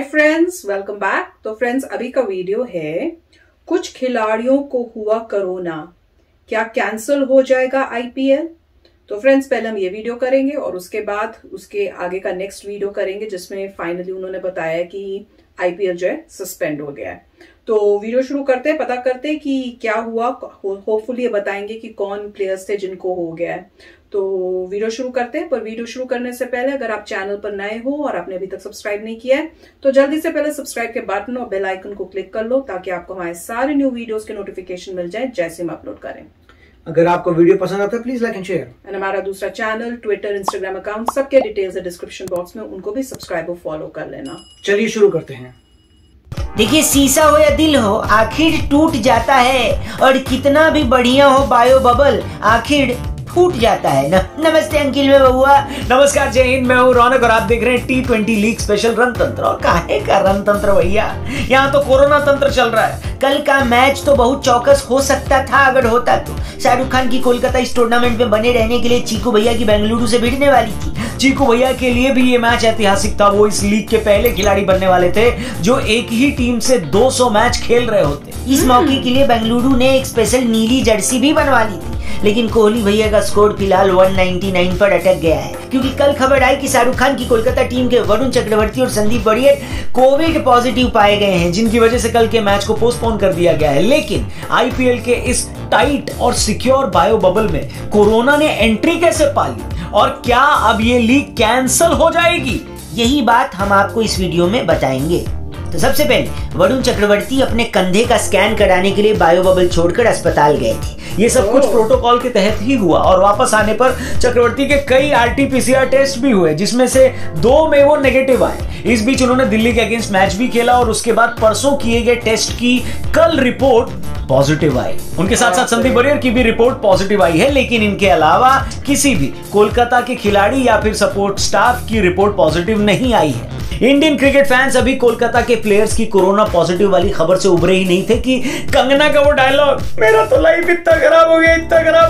Hi friends, welcome back. तो friends, अभी का वीडियो है कुछ खिलाड़ियों को हुआ कोरोना, क्या कैंसिल हो जाएगा आईपीएल। तो फ्रेंड्स, पहले हम ये वीडियो करेंगे और उसके बाद उसके आगे का नेक्स्ट वीडियो करेंगे जिसमें फाइनली उन्होंने बताया कि आईपीएल जो है सस्पेंड हो गया है। तो वीडियो शुरू करते हैं, पता करते हैं कि क्या हुआ। होपफुली ये बताएंगे कि कौन प्लेयर्स थे जिनको हो गया है। तो वीडियो शुरू करते हैं, पर वीडियो शुरू करने से पहले अगर आप चैनल पर नए हो और आपने अभी तक सब्सक्राइब नहीं किया है तो जल्दी से पहले सब्सक्राइब के बटन और बेल आइकन को क्लिक कर लो ताकि आपको हमारे सारे न्यू वीडियोस के नोटिफिकेशन मिल जाए जैसे हम अपलोड करें। अगर आपको वीडियो पसंद आता है please like and share. And हमारा दूसरा चैनल, ट्विटर, इंस्टाग्राम अकाउंट, सबके डिटेल्स है डिस्क्रिप्शन बॉक्स में, उनको भी सब्सक्राइब और फॉलो कर लेना। चलिए शुरू करते हैं। देखिए, शीशा हो या दिल हो, आखिर टूट जाता है। और कितना भी बढ़िया हो बायो बबल, आखिर फूट जाता है ना। नमस्ते अंकिल, मैं बबुआ। नमस्कार, जय हिंद, मैं हूँ रौनक और आप देख रहे हैं T20 लीग स्पेशल रणतंत्र। और काहे का रणतंत्र भैया, यहाँ तो कोरोना तंत्र चल रहा है। कल का मैच तो बहुत चौकस हो सकता था अगर होता तो। शाहरुख खान की कोलकाता इस टूर्नामेंट में बने रहने के लिए चीकू भैया की बेंगलुरु से भिड़ने वाली थी। चीकू भैया के लिए भी ये मैच ऐतिहासिक था। वो इस लीग के पहले खिलाड़ी बनने वाले थे जो एक ही टीम से 200 मैच खेल रहे होते। इस मौके के लिए बेंगलुरु ने एक स्पेशल नीली जर्सी भी बनवा ली थी, लेकिन कोहली भैया का स्कोर फिलहाल 199 पर अटक गया है, क्योंकि कल खबर आई कि शाहरुख खान की कोलकाता टीम के वरुण चक्रवर्ती और संदीप वारियर कोविड पॉजिटिव पाए गए हैं, जिनकी वजह से कल के मैच को पोस्टपोन कर दिया गया है। लेकिन आईपीएल के इस टाइट और सिक्योर बायो बबल में कोरोना ने एंट्री कैसे पाली और क्या अब ये लीग कैंसल हो जाएगी, यही बात हम आपको इस वीडियो में बताएंगे। तो सबसे पहले वरुण चक्रवर्ती अपने कंधे का स्कैन कराने के लिए बायो बबल छोड़कर अस्पताल गए थे। ये सब कुछ प्रोटोकॉल के तहत ही हुआ और वापस आने पर चक्रवर्ती के कई आरटी-पीसीआर टेस्ट भी हुए, जिसमें से 2 में वो नेगेटिव आए। इस बीच उन्होंने दिल्ली के अगेंस्ट मैच भी खेला और उसके बाद परसों किए गए टेस्ट की कल रिपोर्ट पॉजिटिव आई। उनके साथ साथ संदीप वारियर की भी रिपोर्ट पॉजिटिव आई है, लेकिन इनके अलावा किसी भी कोलकाता के खिलाड़ी या फिर सपोर्ट स्टाफ की रिपोर्ट पॉजिटिव नहीं आई है। इंडियन क्रिकेट फैंस अभी कोलकाता के प्लेयर्स की कोरोना पॉजिटिव वाली खबर से उभरे ही नहीं थे कि कंगना का वो डायलॉग, मेरा तो लाइफ इतना खराब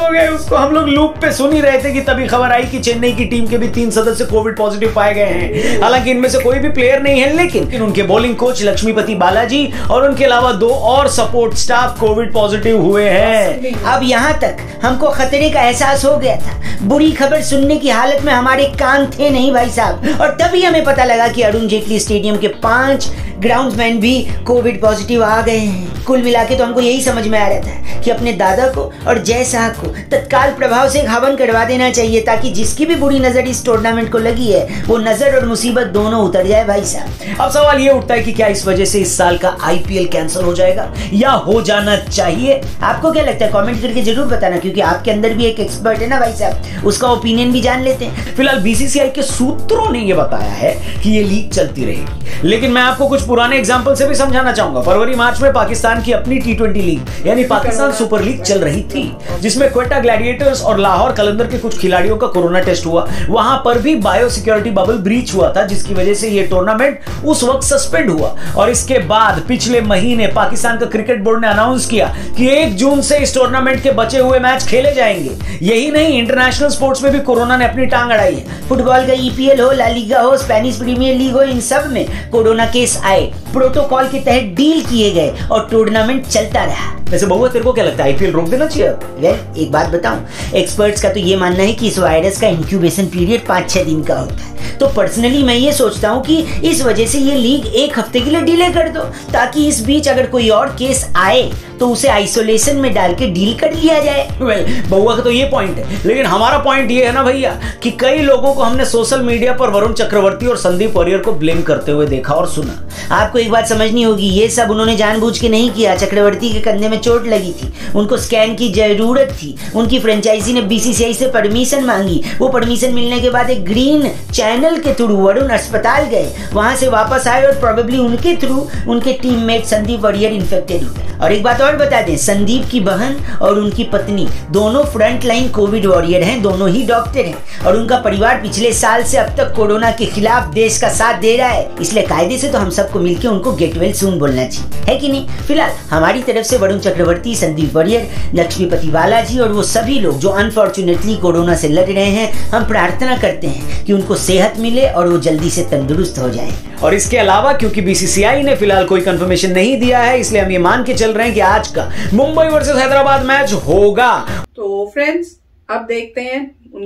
हो गया, उसको हम लोग लूप पे सुन ही रहे थे कि तभी खबर आई कि चेन्नई की टीम के भी 3 सदस्य कोविड पॉजिटिव पाए गए हैं। हालांकि इनमें से कोई भी प्लेयर नहीं है, लेकिन उनके बॉलिंग कोच लक्ष्मीपति बालाजी और उनके अलावा 2 और सपोर्ट स्टाफ कोविड पॉजिटिव हुए हैं। अब यहाँ तक हमको खतरे का एहसास हो गया था। बुरी खबर सुनने की हालत में हमारे कान थे नहीं भाई साहब, और तभी हमें पता लगा कि अरुण जेटली स्टेडियम के 5 ग्राउंडसमैन भी कोविड पॉजिटिव आ गए हैं। कुल मिला के तो हमको यही समझ में आ रहा था कि अपने दादा को और जय साहब को तत्काल प्रभाव से हवन करवा देना चाहिए, ताकि जिसकी भी बुरी नजर इस टूर्नामेंट को लगी है वो नजर और मुसीबत दोनों उतर जाए भाई साहब। अब सवाल ये उठता है कि क्या इस वजह से इस साल का आईपीएल कैंसिल हो जाएगा या हो जाना चाहिए? आपको क्या लगता है? कमेंट करके जरूर बताना, क्योंकि आपके अंदर भी एक एक्सपर्ट है ना भाई साहब, उसका ओपिनियन भी जान लेते हैं। फिलहाल बीसीसीआई के सूत्रों ने यह बताया है कि ये लीग चलती रहेगी, लेकिन मैं आपको कुछ पुराने एग्जांपल से भी समझाना चाहूंगा। फरवरी मार्च में पाकिस्तान की अपनी T20 लीग यानी पाकिस्तान सुपर लीग चल रही थी, जिसमें क्वेटा ग्लैडिएटर्स और लाहौर कलंदर के कुछ खिलाड़ियों का कोरोना टेस्ट हुआ। वहां पर भी बायो सिक्योरिटी बबल ब्रीच हुआ था, जिसकी वजह से यह टूर्नामेंट उस वक्त सस्पेंड हुआ। और इसके बाद पिछले महीने पाकिस्तान का क्रिकेट बोर्ड ने अनाउंस किया कि 1 जून से इस टूर्नामेंट के बचे हुए मैच खेले जाएंगे। यही नहीं, इंटरनेशनल स्पोर्ट्स में भी कोरोना ने अपनी टांग अड़ाई है। फुटबॉल का ईपीएल हो, ला लीगा हो, स्पेनिश प्रीमियर लीग हो, इन सब में कोरोना केस आए, प्रोटोकॉल के तहत डील किए गए और टूर्नामेंट चलता रहा। वैसे बहुआ, तेरे को क्या लगता है, आईपीएल रोक देना चाहिए? वेल, एक बात बताऊं, एक्सपर्ट्स का तो ये मानना है कि इस वायरस का इंक्यूबेशन पीरियड 5-6 दिन का होता है। तो पर्सनली मैं ये सोचता हूं कि इस वजह से ये लीग 1 हफ्ते के लिए डिले कर दो, ताकि इस बीच अगर कोई और केस आए तो उसे आइसोलेशन में डाल के डील कर लिया जाए। वेल, बहुआ का तो ये पॉइंट है, लेकिन हमारा पॉइंट ये है ना भैया कि कई लोगों को हमने सोशल मीडिया पर वरुण चक्रवर्ती और संदीप वारियर को ब्लेम करते हुए देखा और सुना। आपको एक बात समझनी होगी, ये सब उन्होंने जानबूझ के नहीं किया। चक्रवर्ती के कंधे में चोट लगी थी, उनको स्कैन की जरूरत थी, उनकी फ्रेंचाइजी ने बीसीसीआई से परमिशन मांगी। वो परमिशन मिलने के बाद एक ग्रीन चैनल के थ्रू वरुण अस्पताल गए, वहां से वापस आए और प्रोबेबली उनके थ्रू उनके टीममेट संदीप वारियर इन्फेक्टेड हुए। और एक बात और बता दें, संदीप की बहन और उनकी पत्नी दोनों फ्रंट लाइन कोविड वॉरियर हैं, दोनों ही डॉक्टर हैं, और उनका परिवार पिछले साल से अब तक कोरोना के खिलाफ देश का साथ दे रहा है। इसलिए कायदे से तो हम सबको मिलकर उनको गेट वेल सून बोलना चाहिए, है कि नहीं? फिलहाल हमारी तरफ से वरुण चक्रवर्ती, संदीप वारियर, लक्ष्मीपति बालाजी और वो सभी लोग जो अनफॉर्चुनेटली कोरोना से लड़ रहे हैं, हम प्रार्थना करते हैं कि उनको सेहत सेहत मिले और वो जल्दी से तंदुरुस्त हो जाए। और इसके अलावा क्योंकि बीसीसीआई ने फिलहाल कोई कंफर्मेशन नहीं दिया है, इसलिए हम ये मान के चल रहे हैं कि आज का मुंबई वर्सेस हैदराबाद मैच होगा। तो फ्रेंड्स अब देखते हैं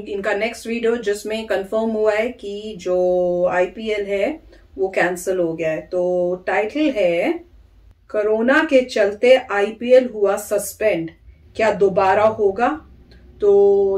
इनका नेक्स्ट वीडियो, जिसमें कंफर्म हुआ है कि जो आईपीएल है वो कैंसिल हो गया है। तो टाइटल है कोरोना के चलते आईपीएल हुआ सस्पेंड, क्या दोबारा होगा? तो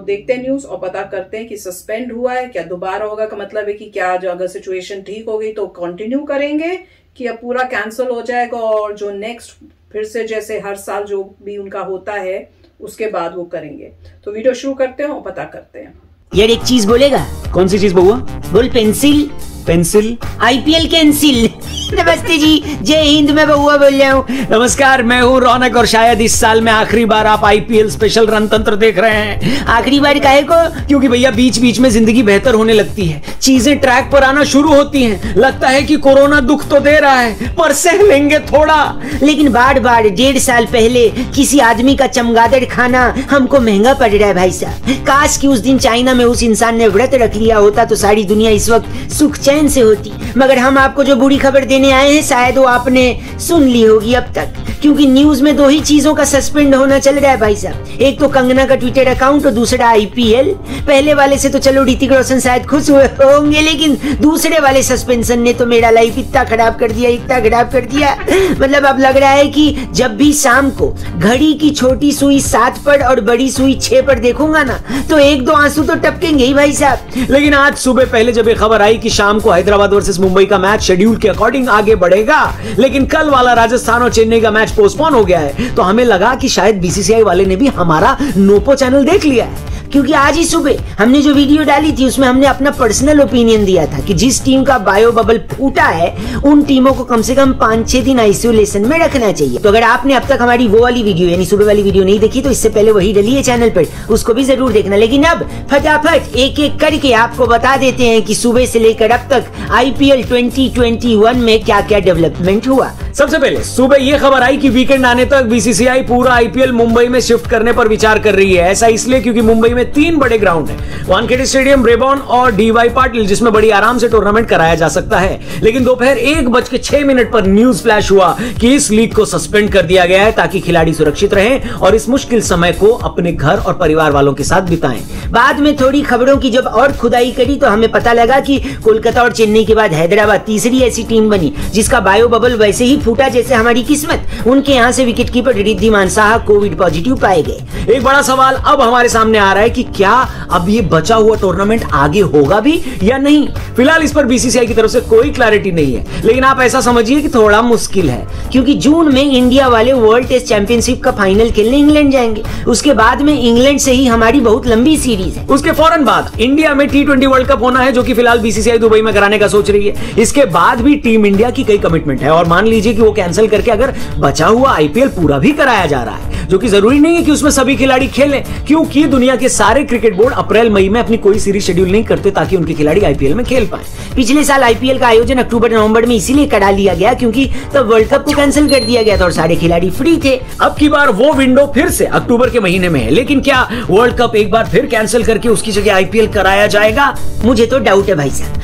देखते हैं न्यूज और पता करते हैं कि सस्पेंड हुआ है, क्या दोबारा होगा का मतलब है कि क्या जो अगर सिचुएशन ठीक हो गई तो कंटिन्यू करेंगे कि अब पूरा कैंसिल हो जाएगा और जो नेक्स्ट फिर से जैसे हर साल जो भी उनका होता है उसके बाद वो करेंगे। तो वीडियो शुरू करते हैं और पता करते हैं। यार एक चीज बोलेगा? कौन सी चीज बउआ? बोल पेंसिल। पेंसिल? IPL cancel. नमस्ते जी, जय हिंद, मैं बउआ बोल रहा हूँ। नमस्कार, मैं हूँ रौनक और शायद इस साल में आखिरी बार आप आईपीएल स्पेशल रणतंत्र देख रहे हैं। आखिरी बार काहे को? क्योंकि भैया बीच बीच में जिंदगी बेहतर होने लगती है, चीजें ट्रैक पर आना शुरू होती हैं। लगता है कि कोरोना दुख तो दे रहा है पर सह लेंगे थोड़ा। लेकिन बार 1.5 साल पहले किसी आदमी का चमगादड़ खाना हमको महंगा पड़ रहा है भाई साहब। काश कि उस दिन चाइना में उस इंसान ने व्रत रख लिया होता तो सारी दुनिया इस वक्त सुख चैन से होती। मगर हम आपको जो बुरी खबर देने आए हैं शायद वो आपने सुन ली होगी अब तक, क्योंकि न्यूज में 2 ही चीजों का सस्पेंड होना चल रहा है भाई साहब। एक तो कंगना का ट्विटर अकाउंट और दूसरा आईपीएल। पहले वाले से तो चलो ऋतिक रोशन शायद खुश हुए होंगे, लेकिन दूसरे वाले सस्पेंशन ने तो मेरा लाइफ इतना खराब कर दिया। मतलब अब लग रहा है कि जब भी शाम को घड़ी की छोटी सुई 7 पर और बड़ी सुई 6 पर देखूंगा ना तो 1-2 आंसू तो टपकेंगे ही भाई साहब। लेकिन आज सुबह पहले जब ये खबर आई कि शाम को हैदराबाद वर्सेस मुंबई का मैच शेड्यूल के अकॉर्डिंग आगे बढ़ेगा, लेकिन कल वाला राजस्थान और चेन्नई का मैच पोस्टपोन हो गया है, तो हमें लगा कि शायद बीसीसीआई वाले ने भी हमारा नोपो चैनल देख लिया है। क्योंकि आज ही सुबह हमने जो वीडियो डाली थी उसमें हमने अपना पर्सनल ओपिनियन दिया था कि जिस टीम का बायो बबल फूटा है उन टीमों को कम से कम 5-6 दिन आइसोलेशन में रखना चाहिए। तो अगर आपने अब तक हमारी वो वाली वीडियो यानी सुबह वाली वीडियो नहीं देखी तो इससे पहले वही डली है चैनल पर, उसको भी जरूर देखना। लेकिन अब फटाफट एक एक करके आपको बता देते हैं कि सुबह से लेकर अब तक आईपीएल 2021 में क्या क्या डेवलपमेंट हुआ। सबसे पहले सुबह ये खबर आई कि वीकेंड आने तक बीसीसीआई पूरा आईपीएल मुंबई में शिफ्ट करने पर विचार कर रही है। ऐसा इसलिए क्योंकि मुंबई में 3 बड़े ग्राउंड हैं, वानखेड़े स्टेडियम, ब्रेबॉर्न और डीवाई पाटिल, जिसमें बड़ी आराम से टूर्नामेंट कराया जा सकता है। लेकिन दोपहर 1:06 पर न्यूज फ्लैश हुआ कि इस लीग को सस्पेंड कर दिया गया है ताकि खिलाड़ी सुरक्षित रहें और इस मुश्किल समय को अपने घर और परिवार वालों के साथ बिताएं। बाद में थोड़ी खबरों की जब और खुदाई करी तो हमें पता लगा कि कोलकाता और चेन्नई के बाद हैदराबाद तीसरी ऐसी टीम बनी जिसका बायो बबल वैसे ही फूटा जैसे हमारी किस्मत। उनके यहाँ से wicketkeeper Riddhiman Saha COVID positive पाए गए। एक बड़ा सवाल अब हमारे सामने आ रहा है कि क्या अब ये बचा हुआ टूर्नामेंट आगे होगा भी या नहीं। फिलहाल इस पर बीसीसीआई की तरफ से कोई क्लैरिटी नहीं है, लेकिन आप ऐसा समझिए कि थोड़ा मुश्किल है, क्योंकि जून में इंडिया वाले वर्ल्ड टेस्ट चैंपियनशिप का फाइनल खेलने इंग्लैंड जाएंगे। उसके बाद में इंग्लैंड से ही हमारी बहुत लंबी सीरीज है। उसके फौरन बाद इंडिया में T20 वर्ल्ड कप होना है, जो कि फिलहाल बीसीसीआई दुबई में कराने का सोच रही है। इसके बाद भी टीम इंडिया की कई कमिटमेंट है और मान लीजिए कि वो कैंसिल करके अगर बचा हुआ आईपीएल पूरा भी कराया जा रहा है, जो कि जरूरी नहीं है कि उसमें सभी खिलाड़ी खेलें, क्योंकि दुनिया के सारे क्रिकेट बोर्ड अप्रैल मई में अपनी कोई सीरीज शेड्यूल नहीं करते ताकि उनके खिलाड़ी आईपीएल में खेल पाए। पिछले साल आईपीएल का आयोजन अक्टूबर नवंबर में इसीलिए करा लिया गया क्योंकि तब वर्ल्ड कप को कैंसिल कर दिया गया था और सारे खिलाड़ी फ्री थे। अब की बार वो विंडो फिर से अक्टूबर के महीने में है, लेकिन क्या वर्ल्ड कप एक बार फिर कैंसिल करके उसकी जगह आईपीएल कराया जाएगा? मुझे तो डाउट है भाई साहब।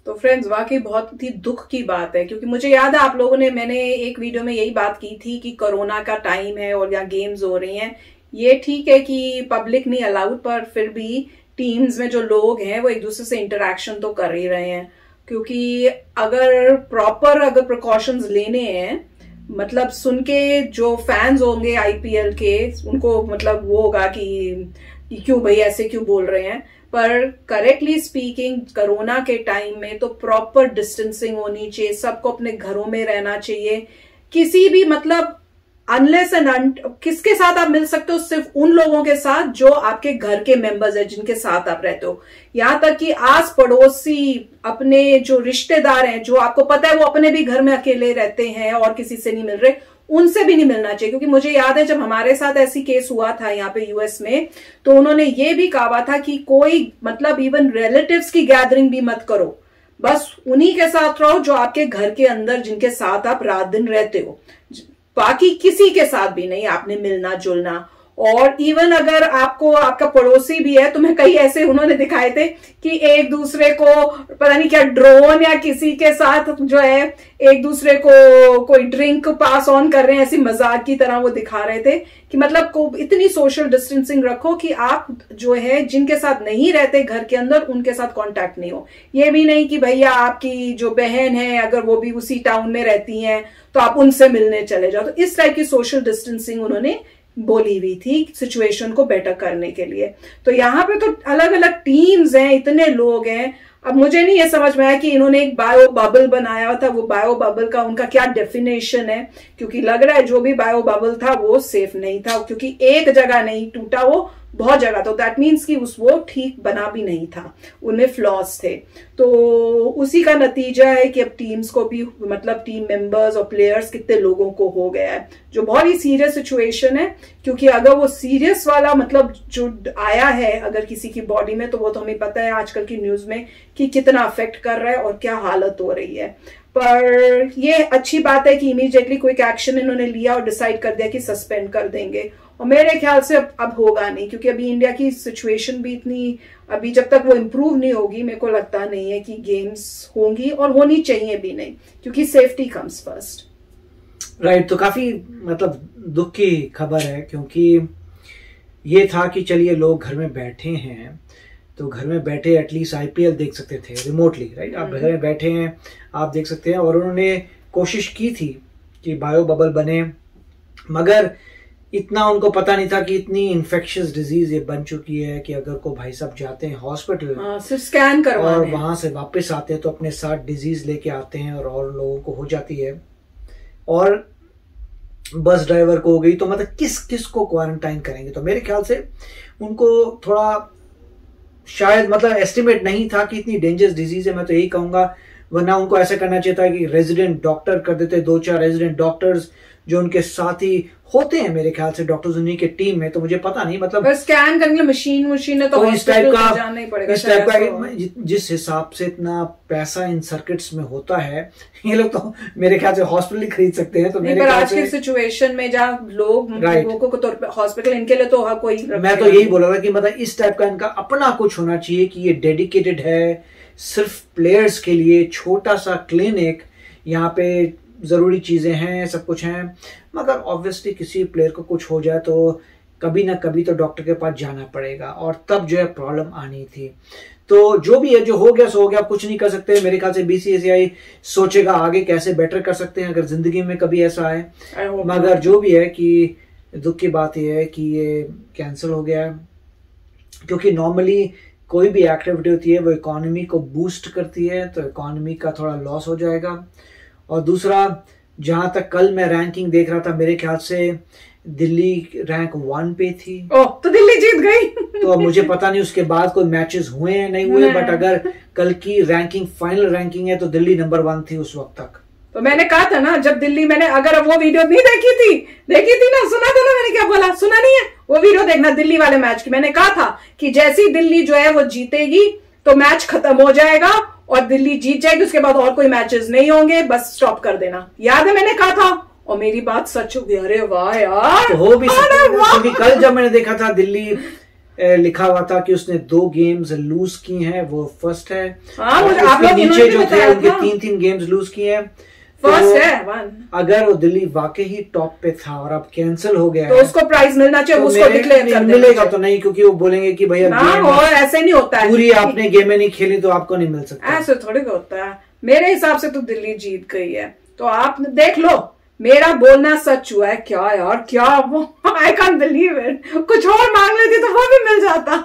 तो फ्रेंड्स वाकई बहुत ही दुख की बात है, क्योंकि मुझे याद है आप लोगों ने, मैंने एक वीडियो में यही बात की थी कि कोरोना का टाइम है और यहाँ गेम्स हो रही हैं। ये ठीक है कि पब्लिक नहीं अलाउड, पर फिर भी टीम्स में जो लोग हैं वो एक दूसरे से इंटरेक्शन तो कर ही रहे हैं, क्योंकि अगर प्रिकॉशंस लेने हैं, मतलब सुन के जो फैंस होंगे आईपीएल के उनको मतलब वो होगा कि क्यों भाई ऐसे क्यों बोल रहे हैं। पर करेक्टली स्पीकिंग कोरोना के टाइम में तो प्रॉपर डिस्टेंसिंग होनी चाहिए, सबको अपने घरों में रहना चाहिए। किसी भी मतलब अनलेस एंड किसके साथ आप मिल सकते हो, सिर्फ उन लोगों के साथ जो आपके घर के मेंबर्स हैं, जिनके साथ आप रहते हो। यहां तक कि आस पड़ोसी, अपने जो रिश्तेदार हैं, जो आपको पता है वो अपने भी घर में अकेले रहते हैं और किसी से नहीं मिल रहे, उनसे भी नहीं मिलना चाहिए। क्योंकि मुझे याद है जब हमारे साथ ऐसी केस हुआ था यहाँ पे यूएस में, तो उन्होंने ये भी कहा था कि कोई मतलब इवन रिलेटिव्स की गैदरिंग भी मत करो, बस उन्हीं के साथ रहो जो आपके घर के अंदर, जिनके साथ आप रात दिन रहते हो, बाकी किसी के साथ भी नहीं आपने मिलना जुलना। और इवन अगर आपको आपका पड़ोसी भी है, तो मैं कई ऐसे उन्होंने दिखाए थे कि एक दूसरे को पता नहीं क्या ड्रोन या किसी के साथ जो है एक दूसरे को कोई ड्रिंक पास ऑन कर रहे हैं, ऐसी मजाक की तरह वो दिखा रहे थे कि मतलब को इतनी सोशल डिस्टेंसिंग रखो कि आप जो है जिनके साथ नहीं रहते घर के अंदर उनके साथ कांटेक्ट नहीं हो। ये भी नहीं कि भैया आपकी जो बहन है अगर वो भी उसी टाउन में रहती हैं तो आप उनसे मिलने चले जाओ। तो इस टाइप की सोशल डिस्टेंसिंग उन्होंने बोली हुई थी सिचुएशन को बेटर करने के लिए। तो यहाँ पे तो अलग अलग टीम्स हैं, इतने लोग हैं। अब मुझे नहीं ये समझ में आया कि इन्होंने एक बायो बबल बनाया था, वो बायो बबल का उनका क्या डेफिनेशन है, क्योंकि लग रहा है जो भी बायो बबल था वो सेफ नहीं था, क्योंकि एक जगह नहीं टूटा, वो बहुत जगह। तो दैट मीन्स कि वो ठीक बना भी नहीं था, उनमें फ्लॉज थे। तो उसी का नतीजा है कि अब टीम्स को भी मतलब टीम मेंबर्स और प्लेयर्स कितने लोगों को हो गया है, जो बहुत ही सीरियस सिचुएशन है। क्योंकि अगर वो सीरियस वाला मतलब जो आया है अगर किसी की बॉडी में, तो वो तो हमें पता है आजकल की न्यूज में कि कितना अफेक्ट कर रहा है और क्या हालत हो रही है। पर ये अच्छी बात है कि इमीडिएटली क्विक एक्शन इन्होंने लिया और डिसाइड कर दिया कि सस्पेंड कर देंगे। और मेरे ख्याल से अब होगा नहीं, क्योंकि अभी इंडिया की सिचुएशन भी इतनी, अभी जब तक वो इम्प्रूव नहीं होगी मेरे को लगता नहीं है कि गेम्स होंगी, और होनी चाहिए भी नहीं, क्योंकि सेफ्टी कम्स फर्स्ट। राइट। तो काफी मतलब दुख की खबर है, क्योंकि ये था कि चलिए लोग घर में बैठे हैं तो घर में बैठे एटलीस्ट आईपीएल देख सकते थे रिमोटली, राइट। आप घर में बैठे हैं, आप देख सकते हैं। और उन्होंने कोशिश की थी कि बायो बबल बने, मगर इतना उनको पता नहीं था कि इतनी इन्फेक्शियस डिजीज ये बन चुकी है कि अगर को भाई साहब जाते हैं हॉस्पिटल सिर्फ स्कैन करवाने और वहां से वापस आते हैं तो अपने साथ डिजीज लेके आते हैं और लोगों को हो जाती है। और बस ड्राइवर को हो गई, तो मतलब किस किस को क्वारंटाइन करेंगे। तो मेरे ख्याल से उनको थोड़ा शायद मतलब एस्टिमेट नहीं था कि इतनी डेंजरस डिजीज है, मैं तो यही कहूंगा। वरना उनको ऐसा करना चाहिए था कि रेजिडेंट डॉक्टर कर देते, 2-4 रेजिडेंट डॉक्टर्स जो उनके साथी होते हैं मेरे ख्याल से डॉक्टर्स उन्हीं के टीम में। तो मुझे पता नहीं मतलब स्कैन करने के लिए मशीन है तो इस टाइप का जाना ही पड़ेगा। इस टाइप का जिस हिसाब से इतना पैसा इन सर्किट्स में होता है, ये लोग तो मेरे ख्याल से हॉस्पिटल ही खरीद सकते हैं। तो मेरे ख्याल आज की सिचुएशन में जहाँ लोगों को तो हॉस्पिटल इनके लिए तो कोई, मैं तो यही बोल रहा था कि मतलब इस टाइप का इनका अपना कुछ होना चाहिए कि ये डेडिकेटेड है सिर्फ प्लेयर्स के लिए, छोटा सा क्लिनिक, यहाँ पे जरूरी चीजें हैं, सब कुछ हैं। मगर ऑब्वियसली किसी प्लेयर को कुछ हो जाए तो कभी ना कभी तो डॉक्टर के पास जाना पड़ेगा, और तब जो है प्रॉब्लम आनी थी। तो जो भी है, जो हो गया सो हो गया, कुछ नहीं कर सकते। मेरे ख्याल से बीसीसीआई सोचेगा आगे कैसे बेटर कर सकते हैं अगर जिंदगी में कभी ऐसा आए। मगर जो भी है कि दुख की बात यह है कि ये कैंसिल हो गया है, क्योंकि नॉर्मली कोई भी एक्टिविटी होती है वो इकोनॉमी को बूस्ट करती है, तो इकोनॉमी का थोड़ा लॉस हो जाएगा। और दूसरा, जहां तक कल मैं रैंकिंग देख रहा था, मेरे ख्याल से दिल्ली रैंक 1 पे थी। तो दिल्ली जीत गई। तो मुझे पता नहीं उसके बाद कोई मैचेस हुए हैं नहीं हुए, बट अगर कल की रैंकिंग फाइनल रैंकिंग है तो दिल्ली नंबर 1 थी उस वक्त तक। तो मैंने कहा था ना, जब दिल्ली, मैंने अगर वो वीडियो नहीं देखी थी ना, सुना था ना मैंने क्या बोला, सुना नहीं है? वो वीडियो देखना दिल्ली वाले मैच की। मैंने कहा था कि जैसी दिल्ली जो है वो जीतेगी तो मैच खत्म हो जाएगा और दिल्ली जीत जाएगी, उसके बाद और कोई मैचेस नहीं होंगे, बस स्टॉप कर देना। याद है मैंने कहा था, और मेरी बात सच हो गई। अरे वाह यार, तो हो भी सकता है, क्योंकि कल जब मैंने देखा था दिल्ली लिखा हुआ था कि उसने 2 गेम्स लूज की हैं, वो फर्स्ट है। आप लोग नीचे जो थे उनके 3-3 गेम्स लूज किए हैं, फर्स्ट है 1। अगर वो दिल्ली वाकई ही टॉप पे था और अब कैंसिल हो गया तो उसको प्राइज मिलना चाहिए, तो उसको डिक्लेयर कर मिलेगा तो नहीं, क्योंकि वो बोलेंगे कि भैया और ऐसे नहीं होता है, पूरी आपने गेमें नहीं खेली तो आपको नहीं मिल सकता। ऐसे थोड़ी होता है। मेरे हिसाब से तो दिल्ली जीत गई है। तो आप देख लो, मेरा बोलना सच हुआ है। क्या यार, क्या आई कांट बिलीव इट। कुछ और मांग लेती तो वो भी मिल जाता।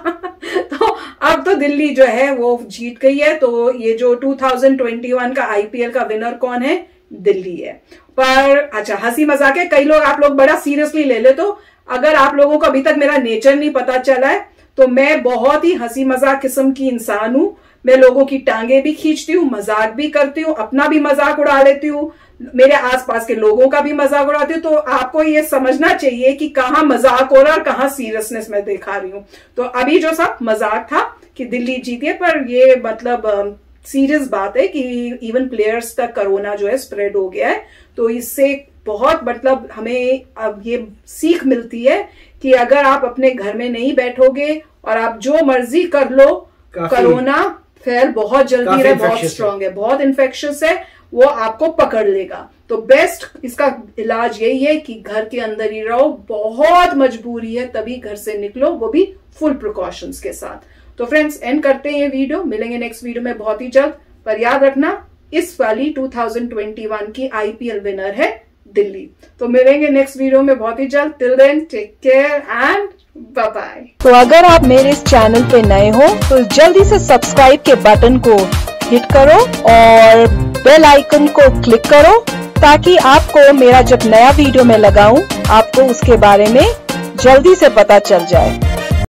तो अब तो दिल्ली जो है वो जीत गई है। तो ये जो 2021 का आईपीएल का विनर कौन है? दिल्ली है। पर अच्छा, हंसी मजाक है, कई लोग, आप लोग बड़ा सीरियसली ले ले। तो अगर आप लोगों को अभी तक मेरा नेचर नहीं पता चला है तो मैं बहुत ही हंसी मजाक किस्म की इंसान हूं। मैं लोगों की टांगे भी खींचती हूँ, मजाक भी करती हूँ, अपना भी मजाक उड़ा लेती हूँ, मेरे आसपास के लोगों का भी मजाक उड़ाती हूँ। तो आपको ये समझना चाहिए कि कहाँ मजाक हो रहा है और कहाँ सीरियसनेस मैं दिखा रही हूँ। तो अभी जो सब मजाक था कि दिल्ली जीती है, पर ये मतलब सीरियस बात है कि इवन प्लेयर्स तक कोरोना जो है स्प्रेड हो गया है। तो इससे बहुत मतलब हमें अब ये सीख मिलती है कि अगर आप अपने घर में नहीं बैठोगे और आप जो मर्जी कर लो, कोरोना फैल बहुत जल्दी है, बहुत स्ट्रांग है, बहुत इन्फेक्शियस है, वो आपको पकड़ लेगा। तो बेस्ट इसका इलाज यही है कि घर के अंदर ही रहो। बहुत मजबूरी है तभी घर से निकलो, वो भी फुल प्रिकॉशंस के साथ। तो फ्रेंड्स एंड करते हैं ये वीडियो, मिलेंगे नेक्स्ट वीडियो में बहुत ही जल्द। पर याद रखना इस वाली 2021 की आईपीएल विनर है दिल्ली। तो मिलेंगे नेक्स्ट वीडियो में बहुत ही जल्द। Till then take care and bye bye. तो अगर आप मेरे इस चैनल पे नए हो तो जल्दी से सब्सक्राइब के बटन को हिट करो और बेल आइकन को क्लिक करो ताकि आपको मेरा जब नया वीडियो मैं लगाऊं आपको उसके बारे में जल्दी से पता चल जाए।